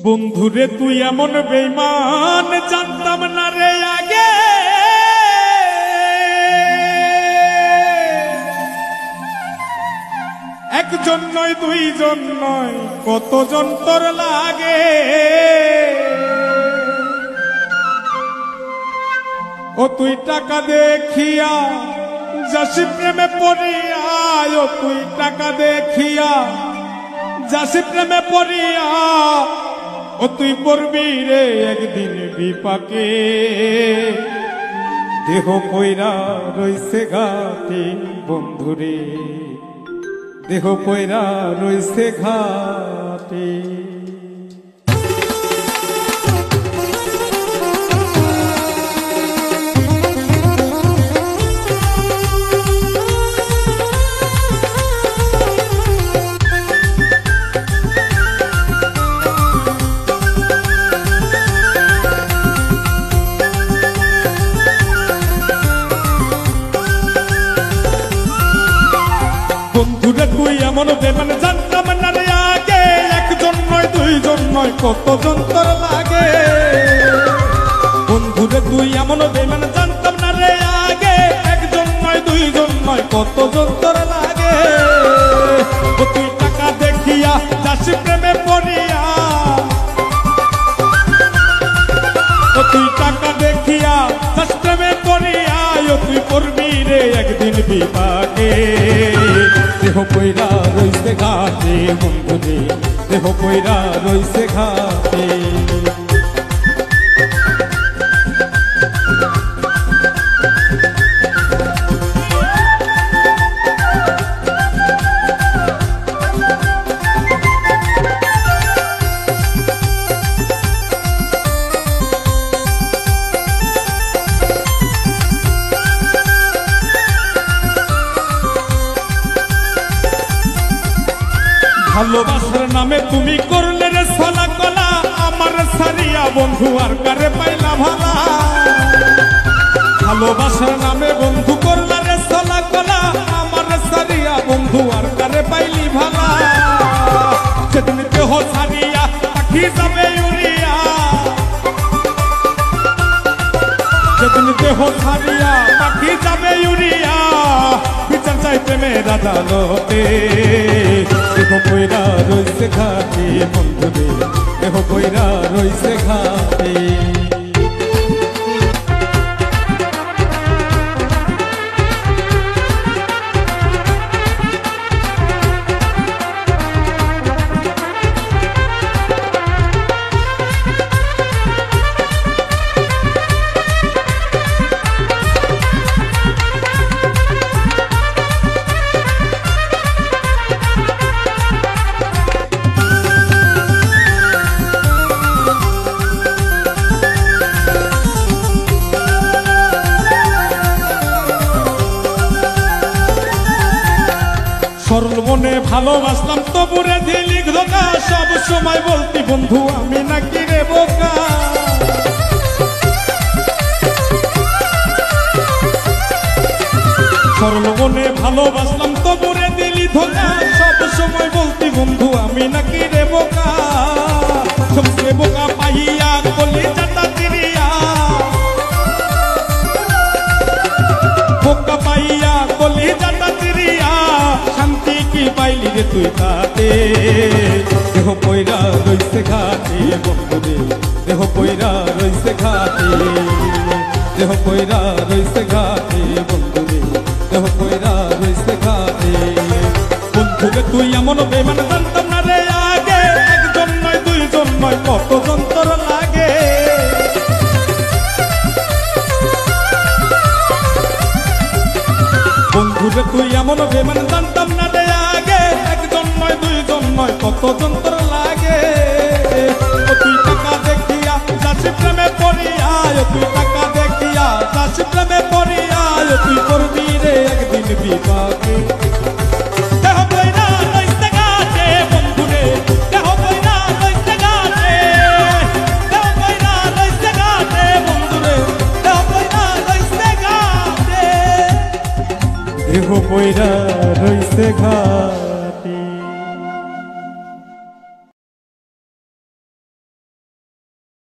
বন্ধুরে তুই এমন বেঈমান জানতাম না রে আগে, একজন নয় দুইজন নয় কতজন তোর লাগে। ও তুই টাকা দেখিয়া যাসি প্রেমে পড়িয়া, ও তুই টাকা দেখিয়া যাসি প্রেমে পড়িয়া, ও তুই পড়বি রে একদিন বিপাকে। দেহ কইরা রইছে ঘাটে বন্ধুরে, দেহ কইরা রইছে ঘাটে। বন্ধুরে তুই এমন বেঈমান জানতাম না রে আগে, একজন নয় দুইজন নয় কতজন তোর লাগে। বন্ধুরে তুই এমন বেঈমান জানতাম না রে আগে, একজন নয় দুইজন নয় কতজন তোর লাগে। ও তুই টাকা দেখিয়া যাসি প্রেমে পড়িয়া, ও তুই টাকা দেখিয়া যাসি প্রেমে পড়িয়া, ও তুই পড়বি রে একদিন বিপাকে। দেহ কইরা রইছে ঘাটে বন্ধুরে, দেহ কইরা রইছে ঘাটে। ভালোবাসার নামে তুমি করলে রে ছলা কলা, আমার সারিয়া বন্ধু আর কারে পাইলা ভালা। ভালোবাসার নামে বন্ধু করলা রে ছলা কলা, আমার সারিয়া বন্ধু আর কারে পাইলি ভালা। সেদিন দেহ সারিয়া পাখি যাবে উড়িয়া, সেদিন দেহ সারিয়া পাখি যাবে উড়িয়া, বিচার চাই প্রেমের আদালতে। দেহ কইরা রইছে ঘাটে বন্ধুরে, দেহ কইরা রইছে ঘাটে। সরল মনে ভালোবাসলাম তবুরে দিলি ধোঁকা, সব সময় বলতি বন্ধু আমি নাকি রে বোকা। সরল মনে ভালোবাসলাম তবুরে দিলি ধোঁকা, সব সময় বলতি বন্ধু আমি নাকি রে বোকা। সবকে বোকা পাইয়া কলি চাটা চিরিয়া, বোকা পাইয়া কলি চাটা চিরিয়া, শান্তি কি পাইলি রে তুই তাতে। দেহ কইরা রইছে ঘাটে বন্ধুরে, দেহ কইরা রইছে ঘাটে, দেহ কইরা রইছে ঘাটে বন্ধুরে, দেহ কইরা রইছে ঘাটে। বন্ধুরে তুই এমন বেঈমান জানতাম না রে আগে, একজন নয় দুইজন নয় কতজন তোর লাগে। বন্ধুরে তুই এমন বেঈমান জানতাম না রে আগে, একজন নয় দুইজন নয় কতজন তোর লাগে। ও তুই টাকা দেখিয়া যাসি প্রেমে পড়িয়া, ও তুই টাকা দেখিয়া যাসি প্রেমে পড়িয়া, ও তুই করবি রে একদিন বিপাকে। দেহ কইরা রইছে ঘাটে বন্ধুরে, দেহ কইরা রইছে ঘাটে, দেহ কইরা রইছে ঘাটে বন্ধুরে, দেহ কইরা রইছে ঘাটে, দেহ কইরা রইছে ঘাটে।